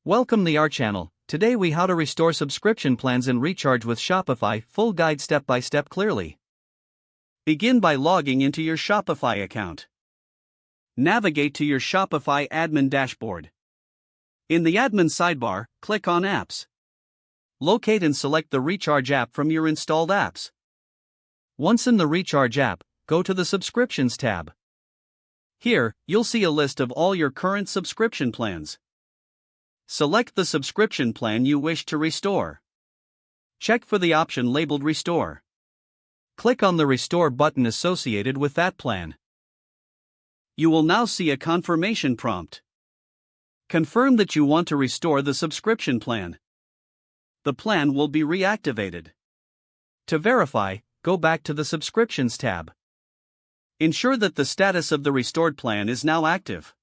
Welcome to our channel. Today we how to restore subscription plans and recharge with Shopify. Full guide step by step clearly. Begin by logging into your Shopify account. Navigate to your Shopify admin dashboard. In the admin sidebar, click on Apps. Locate and select the Recharge app from your installed apps. Once in the Recharge app, go to the Subscriptions tab. Here, you'll see a list of all your current subscription plans. Select the subscription plan you wish to restore. Check for the option labeled Restore. Click on the Restore button associated with that plan. You will now see a confirmation prompt. Confirm that you want to restore the subscription plan. The plan will be reactivated. To verify, go back to the Subscriptions tab. Ensure that the status of the restored plan is now active.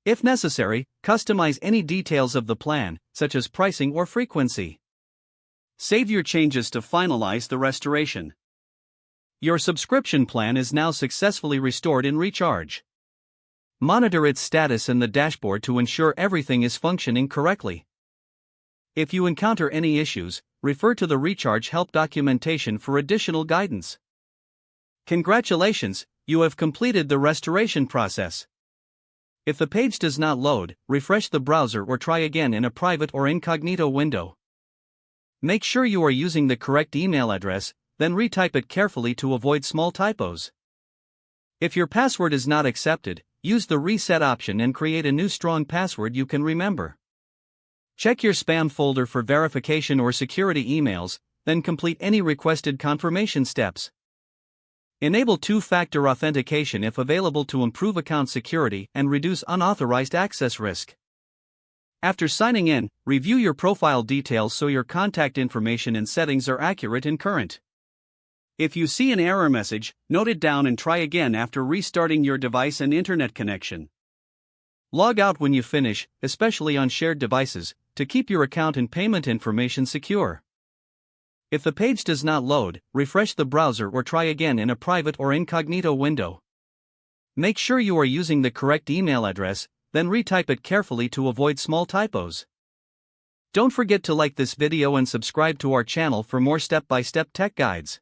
If necessary, customize any details of the plan, such as pricing or frequency. Save your changes to finalize the restoration. Your subscription plan is now successfully restored in Recharge. Monitor its status in the dashboard to ensure everything is functioning correctly. If you encounter any issues, refer to the Recharge help documentation for additional guidance. Congratulations, you have completed the restoration process. If the page does not load, refresh the browser or try again in a private or incognito window. Make sure you are using the correct email address, then retype it carefully to avoid small typos. If your password is not accepted, use the reset option and create a new strong password you can remember. Check your spam folder for verification or security emails, then complete any requested confirmation steps. Enable two-factor authentication if available to improve account security and reduce unauthorized access risk. After signing in, review your profile details so your contact information and settings are accurate and current. If you see an error message, note it down and try again after restarting your device and internet connection. Log out when you finish, especially on shared devices, to keep your account and payment information secure. If the page does not load, refresh the browser or try again in a private or incognito window. Make sure you are using the correct email address, then retype it carefully to avoid small typos. Don't forget to like this video and subscribe to our channel for more step-by-step tech guides.